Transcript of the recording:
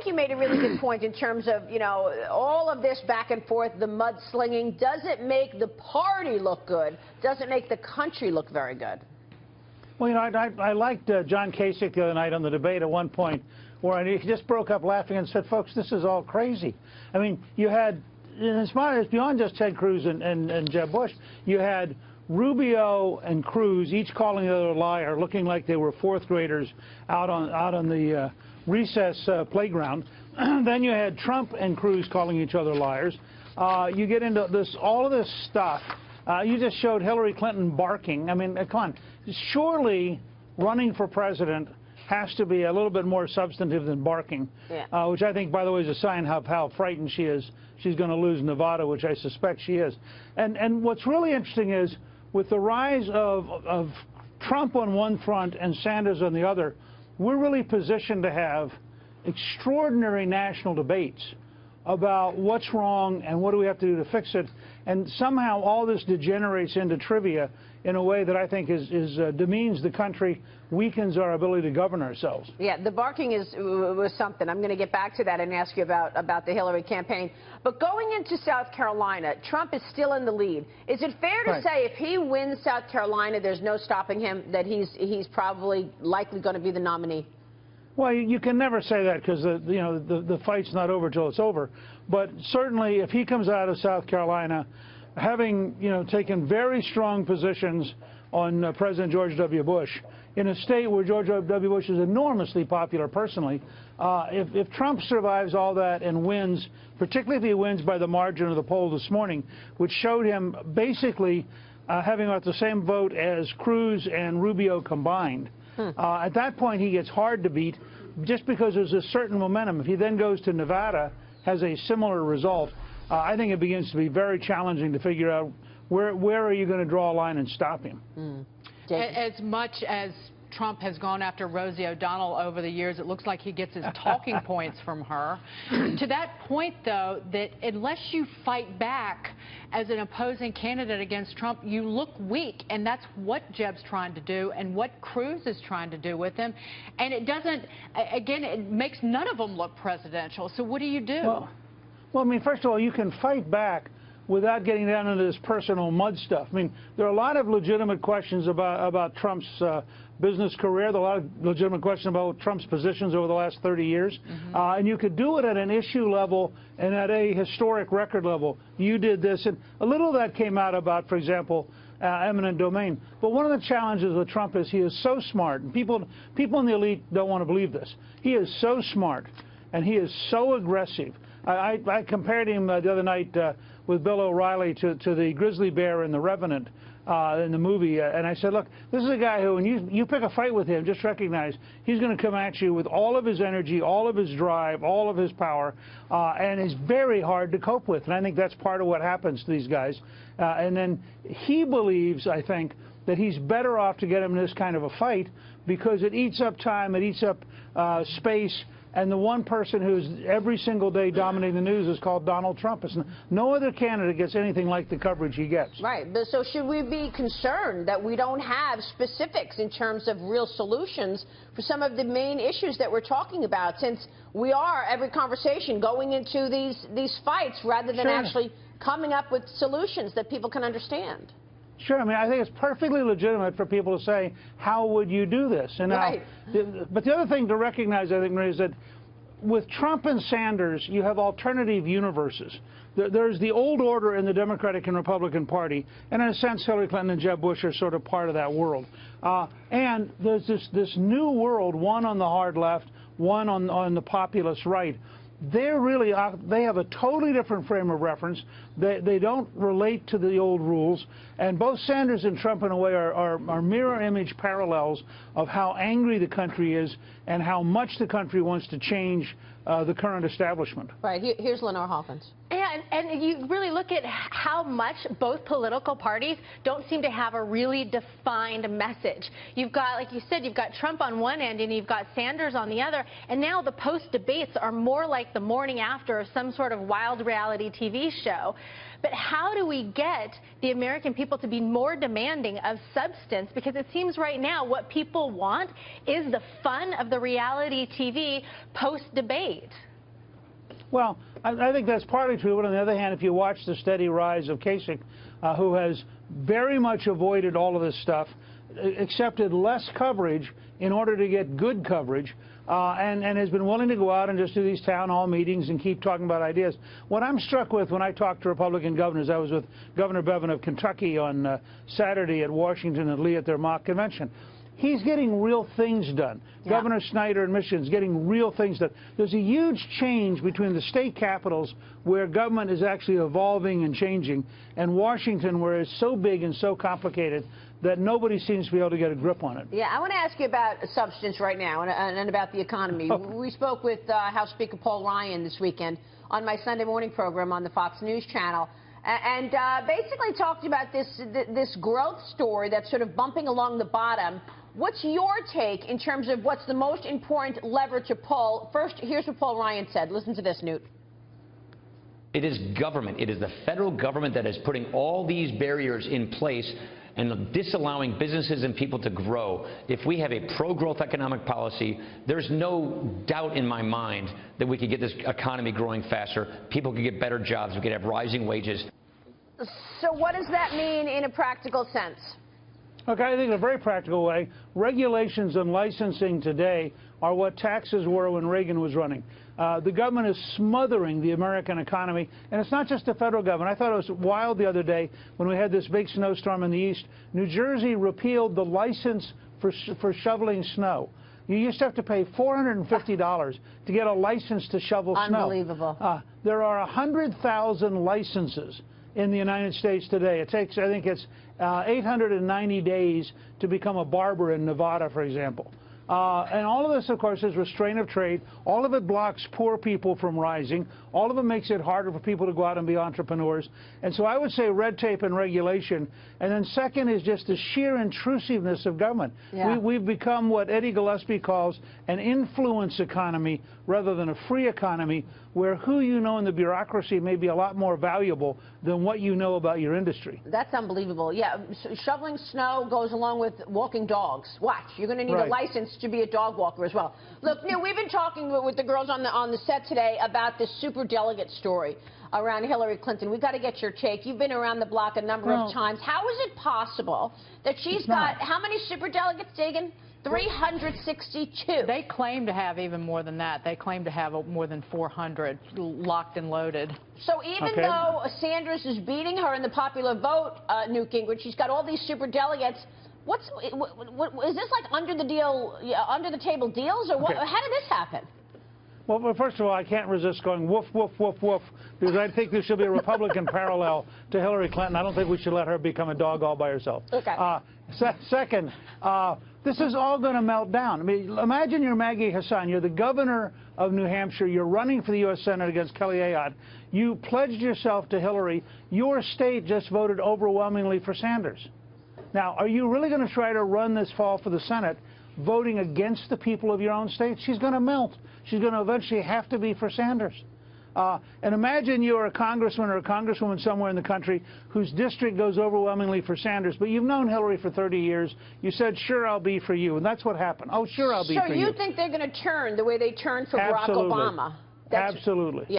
think you made a really good point in terms of, you know, all of this back and forth, the mudslinging. Does it make the party look good? Does it make the country look very good? Well, you know, I liked John Kasich the other night on the debate at one point where he just broke up laughing and said, folks, this is all crazy. I mean, you had, it's beyond just Ted Cruz and Jeb Bush, you had Rubio and Cruz each calling the other a liar, looking like they were fourth graders out on the recess playground. Then you had Trump and Cruz calling each other liars. You get into this, all of this stuff. You just showed Hillary Clinton barking. I mean, come on. Surely running for president has to be a little bit more substantive than barking, yeah. Which I think, by the way, is a sign of how frightened she is. She's going to lose Nevada, which I suspect she is. And what's really interesting is, with the rise of Trump on one front and Sanders on the other, we're really positioned to have extraordinary national debates about what's wrong and what do we have to do to fix it. And somehow all this degenerates into trivia in a way that I think demeans the country, weakens our ability to govern ourselves. Yeah, the barking was something. I'm going to get back to that and ask you about the Hillary campaign. But going into South Carolina, Trump is still in the lead. Is it fair to say if he wins South Carolina, there's no stopping him, that he's probably likely going to be the nominee? Well, you can never say that because the fight's not over till it's over. But certainly, if he comes out of South Carolina, having taken very strong positions on President George W. Bush in a state where George W. Bush is enormously popular personally, if Trump survives all that and wins, particularly if he wins by the margin of the poll this morning, which showed him basically having about the same vote as Cruz and Rubio combined. At that point, he gets hard to beat just because there's a certain momentum. If he then goes to Nevada, has a similar result, I think it begins to be very challenging to figure out where are you going to draw a line and stop him. As much as Trump has gone after Rosie O'Donnell over the years, it looks like he gets his talking points from her. To that point, though, that unless you fight back as an opposing candidate against Trump, you look weak, and that's what Jeb's trying to do and what Cruz is trying to do with him. And it doesn't, again, it makes none of them look presidential. So what do you do? Well, I mean, first of all, you can fight back without getting down into this personal mud stuff. I mean, there are a lot of legitimate questions about Trump's business career. There are a lot of legitimate questions about Trump's positions over the last 30 years. And you could do it at an issue level and at a historic record level. You did this. And a little of that came out about, for example, eminent domain. But one of the challenges with Trump is he is so smart. And people in the elite don't want to believe this. He is so smart, and he is so aggressive. I compared him the other night with Bill O'Reilly to the grizzly bear in The Revenant in the movie, and I said, look, this is a guy who, when you pick a fight with him, just recognize he's going to come at you with all of his energy, all of his drive, all of his power, and is very hard to cope with. And I think that's part of what happens to these guys. And then he believes, I think, that he's better off to get him in this kind of a fight because it eats up time, it eats up space. And the one person who's every single day dominating the news is called Donald Trump. No other candidate gets anything like the coverage he gets. Right. But so should we be concerned that we don't have specifics in terms of real solutions for some of the main issues that we're talking about, since we are, every conversation, going into these fights rather than actually coming up with solutions that people can understand? Sure. I mean, I think it's perfectly legitimate for people to say, how would you do this? And but the other thing to recognize, I think, Maria, is that with Trump and Sanders, you have alternative universes. There's the old order in the Democratic and Republican Party, and in a sense, Hillary Clinton and Jeb Bush are sort of part of that world. And there's this new world, one on the hard left, one on the populist right. They have a totally different frame of reference. They don't relate to the old rules. And both Sanders and Trump, in a way, are mirror image parallels of how angry the country is and how much the country wants to change the current establishment. Right. Here's Lenore Hawkins. And you really look at how much both political parties don't seem to have a really defined message. You've got, like you said, you've got Trump on one end and you've got Sanders on the other. And now the post-debates are more like the morning after of some sort of wild reality TV show. But how do we get the American people to be more demanding of substance? Because it seems right now what people want is the fun of the reality TV post-debate. Well, I think that's partly true, but on the other hand, if you watch the steady rise of Kasich, who has very much avoided all of this stuff, accepted less coverage in order to get good coverage, and has been willing to go out and just do these town hall meetings and keep talking about ideas. What I'm struck with when I talk to Republican governors, I was with Governor Bevin of Kentucky on Saturday at Washington and Lee at their mock convention. He's getting real things done. Yeah. Governor Snyder in Michigan is getting real things done. There's a huge change between the state capitals, where government is actually evolving and changing, and Washington, where it's so big and so complicated that nobody seems to be able to get a grip on it. Yeah, I want to ask you about substance right now and about the economy. Oh. We spoke with House Speaker Paul Ryan this weekend on my Sunday morning program on the Fox News channel, and basically talked about this growth story that's sort of bumping along the bottom. What's your take in terms of what's the most important lever to pull? First, here's what Paul Ryan said. Listen to this, Newt. It is government. It is the federal government that is putting all these barriers in place and disallowing businesses and people to grow. If we have a pro-growth economic policy, there's no doubt in my mind that we could get this economy growing faster. People could get better jobs. We could have rising wages. So what does that mean in a practical sense? Okay, I think in a very practical way, regulations and licensing today are what taxes were when Reagan was running. The government is smothering the American economy, and it's not just the federal government. I thought it was wild the other day when we had this big snowstorm in the east. New Jersey repealed the license for shoveling snow. You used to have to pay $450 to get a license to shovel snow. Unbelievable. There are 100,000 licenses in the United States today. It takes, I think it's 890 days to become a barber in Nevada, for example. And all of this, of course, is restraint of trade. All of it blocks poor people from rising. All of it makes it harder for people to go out and be entrepreneurs. And so I would say red tape and regulation. And then second is just the sheer intrusiveness of government. Yeah. We've become what Eddie Gillespie calls an influence economy rather than a free economy, where who you know in the bureaucracy may be a lot more valuable than what you know about your industry. That's unbelievable. Yeah, shoveling snow goes along with walking dogs. Watch, you're going to need a license to be a dog walker as well. Look, Neil, we've been talking with the girls on the set today about this super delegate story around Hillary Clinton. We've got to get your take. You've been around the block a number of times. How is it possible that she's got, how many super delegates, Dagan? 362. They claim to have even more than that. They claim to have more than 400 locked and loaded. So even though Sanders is beating her in the popular vote, Newt Gingrich, she's got all these super delegates. What is this, like under the table deals, or what? How did this happen? Well, first of all, I can't resist going woof, woof, woof, woof, because I think there should be a Republican parallel to Hillary Clinton. I don't think we should let her become a dog all by herself. Okay. Second, this is all going to melt down. I mean, imagine you're Maggie Hassan. You're the governor of New Hampshire. You're running for the U.S. Senate against Kelly Ayotte. You pledged yourself to Hillary. Your state just voted overwhelmingly for Sanders. Now, are you really going to try to run this fall for the Senate voting against the people of your own state? She's going to melt. She's going to eventually have to be for Sanders. And imagine you're a congressman or a congresswoman somewhere in the country whose district goes overwhelmingly for Sanders, but you've known Hillary for 30 years. You said, sure, I'll be for you. And that's what happened. Oh, sure, I'll be for you. So you think they're going to turn the way they turned for Barack Obama? Absolutely.